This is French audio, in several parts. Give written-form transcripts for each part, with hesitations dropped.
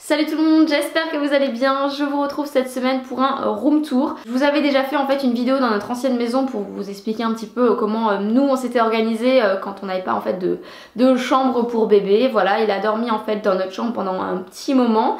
Salut tout le monde, j'espère que vous allez bien. Je vous retrouve cette semaine pour un room tour. Je vous avais déjà fait en fait une vidéo dans notre ancienne maison pour vous expliquer un petit peu comment nous on s'était organisé quand on n'avait pas en fait de chambre pour bébé. Voilà, il a dormi en fait dans notre chambre pendant un petit moment.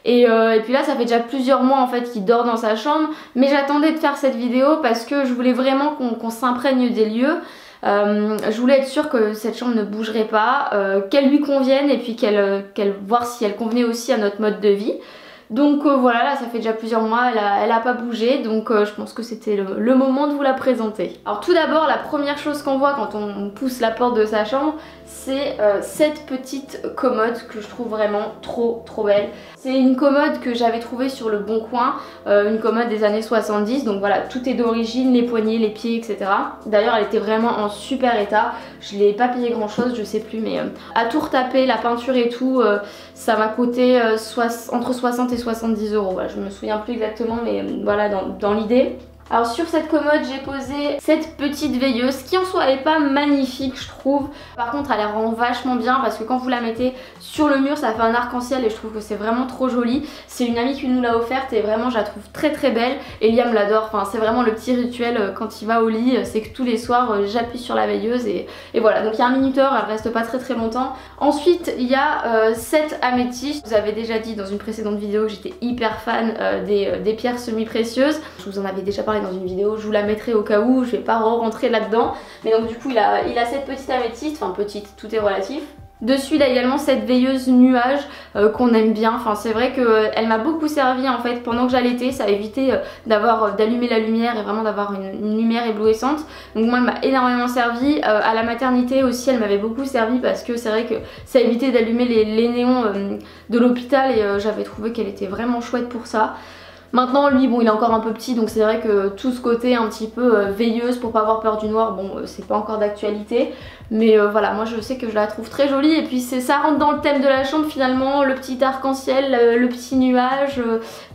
Et puis là ça fait déjà plusieurs mois en fait qu'il dort dans sa chambre. Mais j'attendais de faire cette vidéo parce que je voulais vraiment qu'on s'imprègne des lieux. Je voulais être sûre que cette chambre ne bougerait pas, qu'elle lui convienne et puis voir si elle convenait aussi à notre mode de vie. Donc voilà, là ça fait déjà plusieurs mois, elle a pas bougé, donc je pense que c'était le moment de vous la présenter. Alors tout d'abord, la première chose qu'on voit quand on pousse la porte de sa chambre, c'est cette petite commode que je trouve vraiment trop belle. C'est une commode que j'avais trouvée sur le Bon Coin, une commode des années 70, donc voilà, tout est d'origine, les poignées, les pieds, etc. D'ailleurs elle était vraiment en super état, je l'ai pas payé grand chose, je sais plus, mais à tout retaper, la peinture et tout, ça m'a coûté entre 60 et 70 euros, voilà, je me souviens plus exactement, mais voilà, dans l'idée. Alors sur cette commode j'ai posé cette petite veilleuse qui en soi est pas magnifique je trouve. Par contre elle rend vachement bien parce que quand vous la mettez sur le mur ça fait un arc-en-ciel et je trouve que c'est vraiment trop joli. C'est une amie qui nous l'a offerte et vraiment je la trouve très belle. Et Liam l'adore, enfin c'est vraiment le petit rituel quand il va au lit, c'est que tous les soirs j'appuie sur la veilleuse et voilà. Donc il y a un minuteur, elle reste pas très longtemps. Ensuite il y a cette améthyste. Je vous avais déjà dit dans une précédente vidéo que j'étais hyper fan des pierres semi-précieuses. Je vous en avais déjà parlé dans une vidéo, je vous la mettrai au cas où, je vais pas rentrer là-dedans. Mais donc du coup il a cette petite améthyste, enfin petite, tout est relatif. Dessus il a également cette veilleuse nuage qu'on aime bien, enfin c'est vrai qu'elle m'a beaucoup servi en fait pendant que j'allaitais, ça a évité d'allumer la lumière et vraiment d'avoir une lumière éblouissante. Donc moi elle m'a énormément servi, à la maternité aussi elle m'avait beaucoup servi parce que c'est vrai que ça évitait d'allumer les néons de l'hôpital et j'avais trouvé qu'elle était vraiment chouette pour ça. Maintenant lui bon il est encore un peu petit donc c'est vrai que tout ce côté un petit peu veilleuse pour pas avoir peur du noir bon c'est pas encore d'actualité. Mais voilà, moi je sais que je la trouve très jolie et puis ça rentre dans le thème de la chambre finalement, le petit arc-en-ciel, le petit nuage,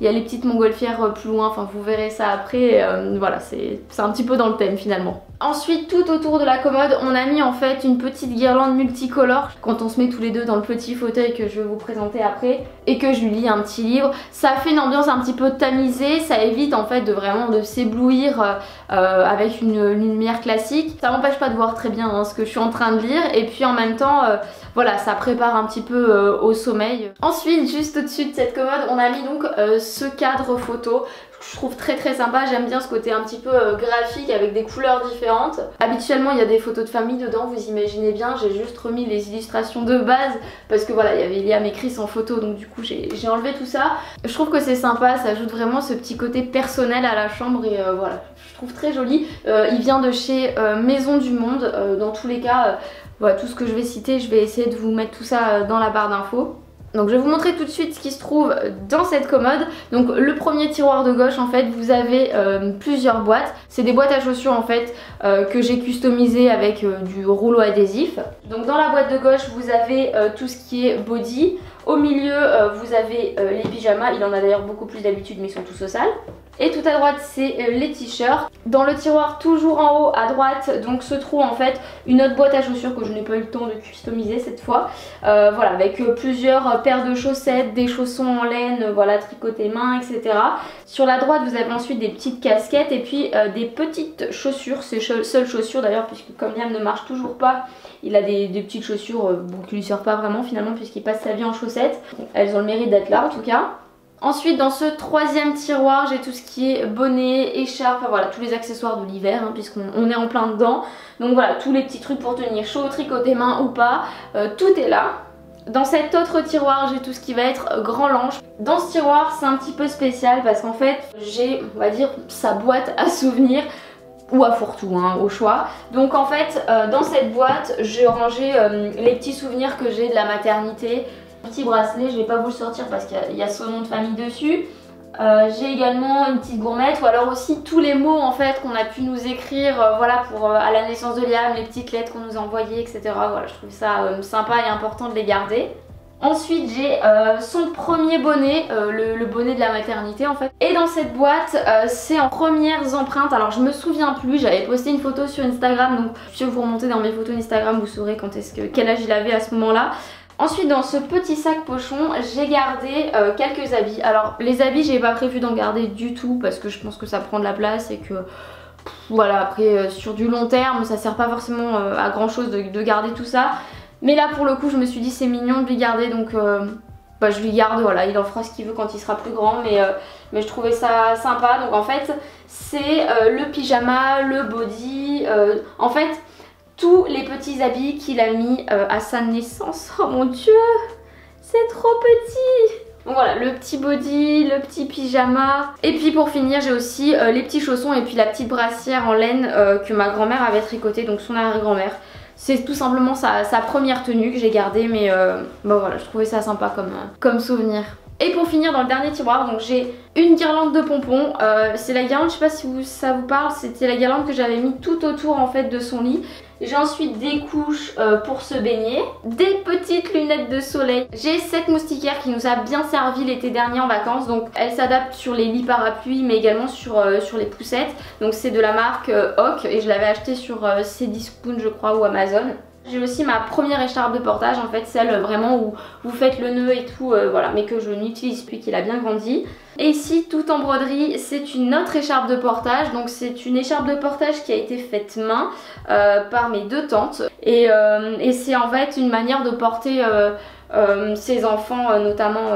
il y a les petites montgolfières plus loin, enfin vous verrez ça après, voilà c'est un petit peu dans le thème finalement. Ensuite tout autour de la commode on a mis en fait une petite guirlande multicolore quand on se met tous les deux dans le petit fauteuil que je vais vous présenter après et que je lui lis un petit livre. Ça fait une ambiance un petit peu tamisée, ça évite en fait de s'éblouir avec une lumière classique. Ça m'empêche pas de voir très bien ce que je suis en train de lire et puis en même temps voilà ça prépare un petit peu au sommeil. Ensuite juste au-dessus de cette commode on a mis donc ce cadre photo. Je trouve très sympa, j'aime bien ce côté un petit peu graphique avec des couleurs différentes. Habituellement il y a des photos de famille dedans, vous imaginez bien, j'ai juste remis les illustrations de base parce que voilà il y avait Liam et Chris en photo donc du coup j'ai enlevé tout ça. Je trouve que c'est sympa, ça ajoute vraiment ce petit côté personnel à la chambre et voilà, je trouve très joli. Il vient de chez Maison du Monde, dans tous les cas voilà, tout ce que je vais citer je vais essayer de vous mettre tout ça dans la barre d'infos. Donc je vais vous montrer tout de suite ce qui se trouve dans cette commode. Donc le premier tiroir de gauche en fait vous avez plusieurs boîtes. C'est des boîtes à chaussures en fait que j'ai customisées avec du rouleau adhésif. Donc dans la boîte de gauche vous avez tout ce qui est body. Au milieu vous avez les pyjamas, il en a d'ailleurs beaucoup plus d'habitude mais ils sont tous au sale. Et tout à droite c'est les t-shirts. Dans le tiroir toujours en haut à droite donc se trouve en fait une autre boîte à chaussures que je n'ai pas eu le temps de customiser cette fois. Voilà avec plusieurs paires de chaussettes, des chaussons en laine, voilà tricotées main etc. Sur la droite vous avez ensuite des petites casquettes et puis des petites chaussures, ces seules chaussures d'ailleurs puisque comme Liam ne marche toujours pas il a des petites chaussures qui lui servent pas vraiment finalement puisqu'il passe sa vie en chaussettes. Elles ont le mérite d'être là en tout cas. Ensuite dans ce troisième tiroir j'ai tout ce qui est bonnet, écharpe, enfin voilà tous les accessoires de l'hiver hein, puisqu'on est en plein dedans. Donc voilà tous les petits trucs pour tenir chaud, tricoter main ou pas, tout est là. Dans cet autre tiroir j'ai tout ce qui va être grand linge. Dans ce tiroir c'est un petit peu spécial parce qu'en fait j'ai on va dire sa boîte à souvenirs ou à fourre-tout hein, au choix. Donc en fait dans cette boîte j'ai rangé les petits souvenirs que j'ai de la maternité. Petit bracelet, je vais pas vous le sortir parce qu'il y a son nom de famille dessus. J'ai également une petite gourmette ou alors aussi tous les mots en fait qu'on a pu nous écrire voilà pour à la naissance de Liam, les petites lettres qu'on nous a envoyées etc. Voilà je trouve ça sympa et important de les garder. Ensuite j'ai son premier bonnet, le bonnet de la maternité en fait. Et dans cette boîte c'est en premières empreintes, alors je me souviens plus, j'avais posté une photo sur Instagram donc si vous remontez dans mes photos Instagram vous saurez quel âge il avait à ce moment là. Ensuite dans ce petit sac pochon j'ai gardé quelques habits. Alors les habits j'ai pas prévu d'en garder du tout parce que je pense que ça prend de la place et que voilà, après sur du long terme ça sert pas forcément à grand chose de garder tout ça. Mais là pour le coup je me suis dit c'est mignon de lui garder, donc bah, je lui garde, voilà, il en fera ce qu'il veut quand il sera plus grand, mais je trouvais ça sympa. Donc en fait c'est le pyjama, le body, en fait tous les petits habits qu'il a mis à sa naissance. Oh mon dieu, c'est trop petit. Donc voilà, le petit body, le petit pyjama. Et puis pour finir j'ai aussi les petits chaussons et puis la petite brassière en laine que ma grand-mère avait tricotée, donc son arrière-grand-mère. C'est tout simplement sa première tenue que j'ai gardée, mais bon voilà, je trouvais ça sympa comme souvenir. Et pour finir dans le dernier tiroir, donc j'ai une guirlande de pompons. C'est la guirlande, je sais pas si ça vous parle, c'était la guirlande que j'avais mis tout autour en fait de son lit. J'ai ensuite des couches pour se baigner, des petites lunettes de soleil. J'ai cette moustiquaire qui nous a bien servi l'été dernier en vacances. Donc elle s'adapte sur les lits parapluies mais également sur les poussettes. Donc c'est de la marque Hawk et je l'avais acheté sur Cdiscount je crois ou Amazon. J'ai aussi ma première écharpe de portage, en fait celle vraiment où vous faites le nœud et tout, voilà, mais que je n'utilise plus, qu'il a bien grandi. Et ici tout en broderie c'est une autre écharpe de portage, donc c'est une écharpe de portage qui a été faite main par mes deux tantes. Et c'est en fait une manière de porter ses enfants notamment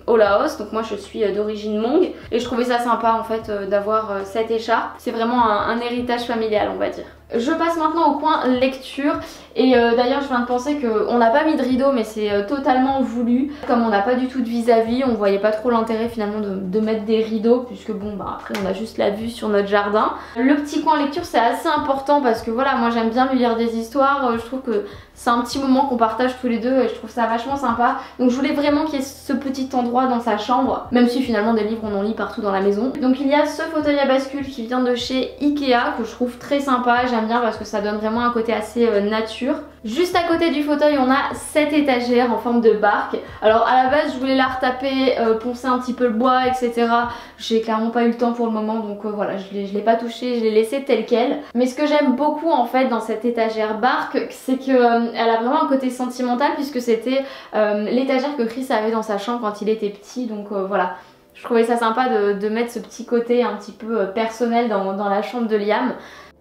au Laos. Donc moi je suis d'origine Hmong et je trouvais ça sympa en fait d'avoir cette écharpe. C'est vraiment un héritage familial on va dire. Je passe maintenant au coin lecture et d'ailleurs je viens de penser qu'on n'a pas mis de rideau mais c'est totalement voulu. Comme on n'a pas du tout de vis-à-vis, on voyait pas trop l'intérêt finalement de mettre des rideaux puisque bon bah après on a juste la vue sur notre jardin. Le petit coin lecture c'est assez important parce que voilà, moi j'aime bien lui lire des histoires, je trouve que c'est un petit moment qu'on partage tous les deux et je trouve ça vachement sympa. Donc je voulais vraiment qu'il y ait ce petit endroit dans sa chambre, même si finalement des livres on en lit partout dans la maison. Donc il y a ce fauteuil à bascule qui vient de chez Ikea que je trouve très sympa, j'aime bien parce que ça donne vraiment un côté assez nature. Juste à côté du fauteuil on a cette étagère en forme de barque. Alors à la base je voulais la retaper, poncer un petit peu le bois etc. J'ai clairement pas eu le temps pour le moment donc voilà, je l'ai pas touché, je l'ai laissé tel quel. Mais ce que j'aime beaucoup en fait dans cette étagère barque c'est que elle a vraiment un côté sentimental puisque c'était l'étagère que Chris avait dans sa chambre quand il était petit, donc voilà. Je trouvais ça sympa de mettre ce petit côté un petit peu personnel dans la chambre de Liam.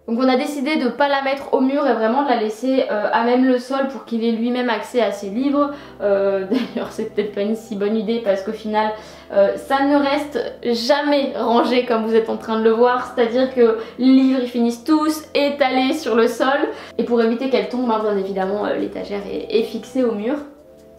Donc on a décidé de ne pas la mettre au mur et vraiment de la laisser à même le sol pour qu'il ait lui-même accès à ses livres. D'ailleurs c'est peut-être pas une si bonne idée parce qu'au final ça ne reste jamais rangé comme vous êtes en train de le voir. C'est-à-dire que les livres ils finissent tous étalés sur le sol. Et pour éviter qu'elle tombe, hein, bien évidemment l'étagère est fixée au mur.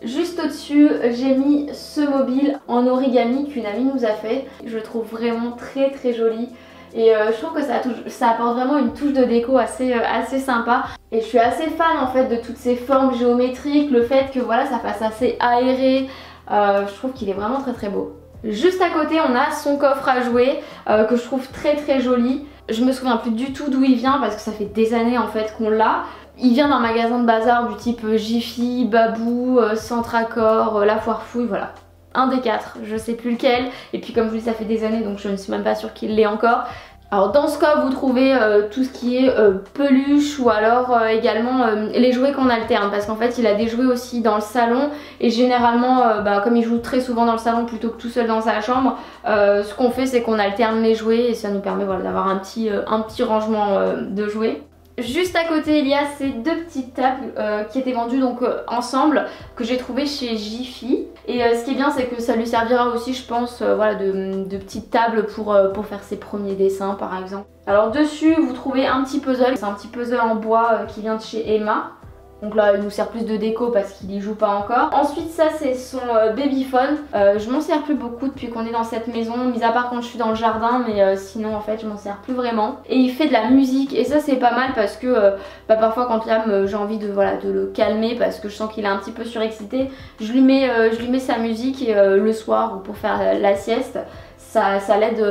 Juste au-dessus, j'ai mis ce mobile en origami qu'une amie nous a fait. Je le trouve vraiment très très joli. Et je trouve que ça apporte vraiment une touche de déco assez sympa. Et je suis assez fan en fait de toutes ces formes géométriques, le fait que voilà ça fasse assez aéré. Je trouve qu'il est vraiment très très beau. Juste à côté on a son coffre à jouets que je trouve très très joli. Je me souviens plus du tout d'où il vient parce que ça fait des années en fait qu'on l'a. Il vient d'un magasin de bazar du type Jiffy, Babou, Centre Accord, La Foire Fouille, voilà. Un des quatre, je sais plus lequel. Et puis comme je vous dis ça fait des années donc je ne suis même pas sûre qu'il l'ait encore. Alors dans ce coffre vous trouvez tout ce qui est peluche ou alors également les jouets qu'on alterne parce qu'en fait il a des jouets aussi dans le salon et généralement comme il joue très souvent dans le salon plutôt que tout seul dans sa chambre, ce qu'on fait c'est qu'on alterne les jouets et ça nous permet voilà, d'avoir un petit rangement de jouets. Juste à côté il y a ces deux petites tables qui étaient vendues donc ensemble que j'ai trouvé chez Jiffy et ce qui est bien c'est que ça lui servira aussi je pense voilà, de petite table pour faire ses premiers dessins par exemple. Alors dessus vous trouvez un petit puzzle, c'est un petit puzzle en bois qui vient de chez Emma. Donc là il nous sert plus de déco parce qu'il y joue pas encore. Ensuite ça c'est son babyphone. Je m'en sers plus beaucoup depuis qu'on est dans cette maison, mis à part quand je suis dans le jardin, mais sinon en fait je m'en sers plus vraiment. Et il fait de la musique et ça c'est pas mal parce que parfois quand Liam j'ai envie de le calmer parce que je sens qu'il est un petit peu surexcité, je lui mets sa musique et le soir ou pour faire la sieste. Ça l'aide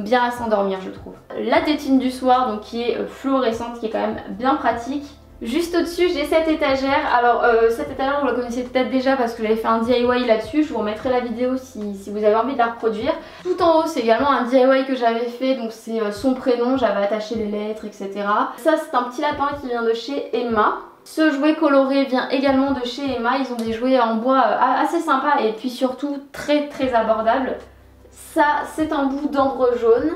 bien à s'endormir je trouve. La tétine du soir donc qui est fluorescente, qui est quand même bien pratique. Juste au-dessus j'ai cette étagère. Alors cette étagère vous la connaissez peut-être déjà parce que j'avais fait un DIY là-dessus. Je vous remettrai la vidéo si vous avez envie de la reproduire. Tout en haut c'est également un DIY que j'avais fait. Donc c'est son prénom, j'avais attaché les lettres etc. Ça c'est un petit lapin qui vient de chez Emma. Ce jouet coloré vient également de chez Emma, ils ont des jouets en bois assez sympas et puis surtout très abordables. Ça c'est un bout d'ambre jaune.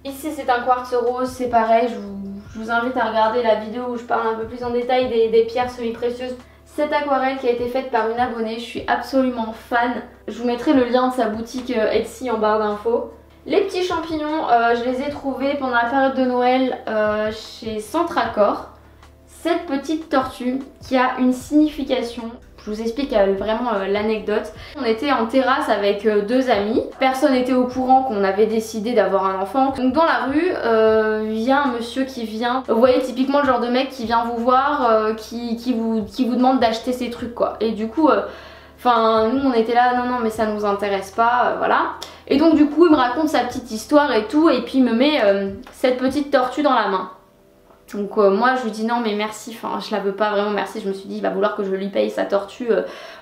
Ici c'est un quartz rose, c'est pareil, je vous invite à regarder la vidéo où je parle un peu plus en détail des pierres semi-précieuses. Cette aquarelle qui a été faite par une abonnée, je suis absolument fan. Je vous mettrai le lien de sa boutique Etsy en barre d'infos. Les petits champignons, je les ai trouvés pendant la période de Noël chez Centracor. Cette petite tortue qui a une signification. Je vous explique vraiment l'anecdote. On était en terrasse avec deux amis. Personne n'était au courant qu'on avait décidé d'avoir un enfant. Donc dans la rue, il y a un monsieur qui vient. Vous voyez typiquement le genre de mec qui vient vous voir, qui vous demande d'acheter ses trucs quoi. Et du coup, nous on était là, non mais ça nous intéresse pas, voilà. Et donc du coup il me raconte sa petite histoire et tout. Et puis il me met cette petite tortue dans la main. Donc moi je lui dis non mais merci, je la veux pas vraiment merci, je me suis dit il va vouloir que je lui paye sa tortue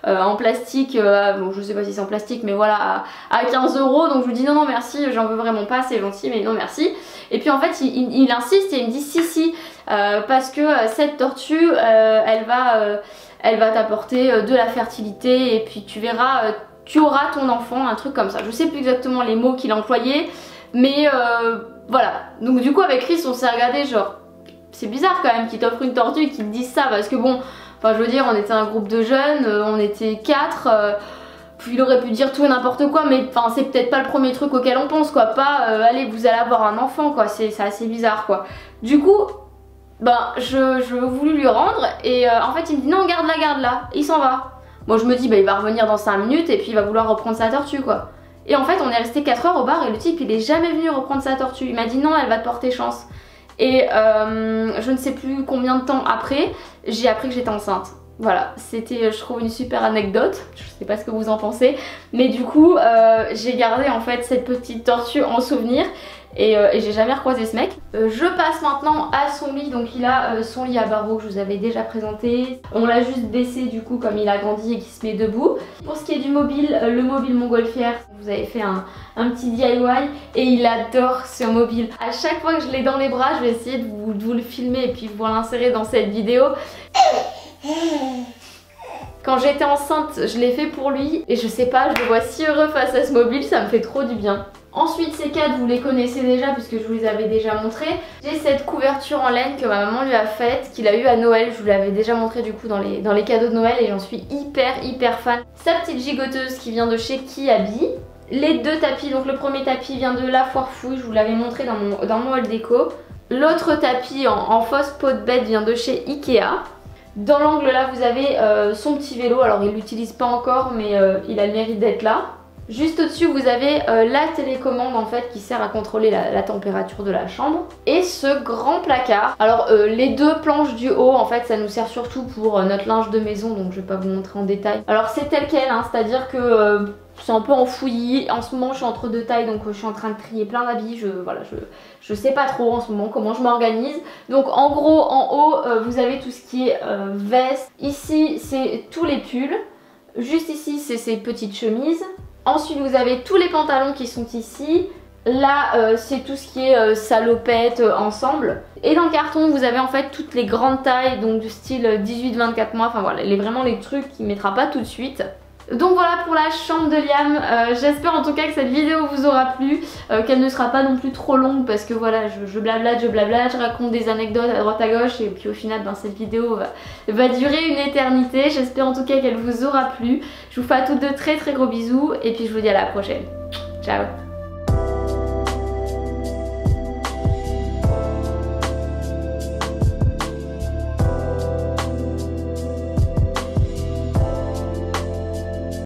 en plastique, bon je sais pas si c'est en plastique mais voilà à 15 €, donc je lui dis non merci j'en veux vraiment pas, c'est gentil mais non merci. Et puis en fait il insiste et il me dit si parce que cette tortue elle va t'apporter de la fertilité et puis tu verras, tu auras ton enfant, un truc comme ça. Je sais plus exactement les mots qu'il a employés mais voilà. Donc du coup avec Chris on s'est regardé genre c'est bizarre quand même qu'il t'offre une tortue et qu'il te dise ça parce que bon, je veux dire on était un groupe de jeunes, on était 4, il aurait pu dire tout et n'importe quoi mais c'est peut-être pas le premier truc auquel on pense quoi, pas allez vous allez avoir un enfant quoi, c'est assez bizarre quoi. Du coup, je voulais lui rendre et en fait il me dit non garde-la, il s'en va. Moi je me dis il va revenir dans 5 minutes et puis il va vouloir reprendre sa tortue quoi. Et en fait on est resté 4 heures au bar et le type il est jamais venu reprendre sa tortue, il m'a dit non elle va te porter chance. Et je ne sais plus combien de temps après, j'ai appris que j'étais enceinte. Voilà, c'était je trouve une super anecdote, je sais pas ce que vous en pensez. Mais du coup, j'ai gardé en fait cette petite tortue en souvenir et j'ai jamais recroisé ce mec. Je passe maintenant à son lit, donc il a son lit à barreaux que je vous avais déjà présenté. On l'a juste baissé du coup comme il a grandi et qu'il se met debout. Pour ce qui est du mobile, le mobile montgolfière, vous avez fait un petit DIY et il adore ce mobile. À chaque fois que je l'ai dans les bras, je vais essayer de vous le filmer et puis vous l'insérer dans cette vidéo. Quand j'étais enceinte, je l'ai fait pour lui et je sais pas, je le vois si heureux face à ce mobile, ça me fait trop du bien. Ensuite ces cadres vous les connaissez déjà puisque je vous les avais déjà montrés. J'ai cette couverture en laine que ma maman lui a faite, qu'il a eu à Noël, je vous l'avais déjà montré du coup dans les cadeaux de Noël et j'en suis hyper fan. Sa petite gigoteuse qui vient de chez Kiabi. Les deux tapis, donc le premier tapis vient de La Foire Fouille, je vous l'avais montré dans mon haul déco. L'autre tapis en fausse peau de bête vient de chez Ikea. Dans l'angle là vous avez son petit vélo, alors il l'utilise pas encore mais il a le mérite d'être là. Juste au-dessus vous avez la télécommande en fait qui sert à contrôler la température de la chambre. Et ce grand placard. Alors les deux planches du haut en fait ça nous sert surtout pour notre linge de maison, donc je vais pas vous montrer en détail. Alors c'est tel quel, hein, c'est-à-dire que c'est un peu enfouilli. En ce moment je suis entre deux tailles donc je suis en train de trier plein d'habits. Je sais pas trop en ce moment comment je m'organise. Donc en gros en haut vous avez tout ce qui est veste. Ici c'est tous les pulls. Juste ici c'est ces petites chemises. Ensuite vous avez tous les pantalons qui sont ici. Là c'est tout ce qui est salopette, ensemble. Et dans le carton vous avez en fait toutes les grandes tailles, donc du style 18-24 mois. Enfin voilà, vraiment les trucs qu'il mettra pas tout de suite. Donc voilà pour la chambre de Liam, j'espère en tout cas que cette vidéo vous aura plu, qu'elle ne sera pas non plus trop longue parce que voilà je blablate, je raconte des anecdotes à droite à gauche et puis au final cette vidéo va durer une éternité. J'espère en tout cas qu'elle vous aura plu. Je vous fais à toutes de très gros bisous et puis je vous dis à la prochaine. Ciao.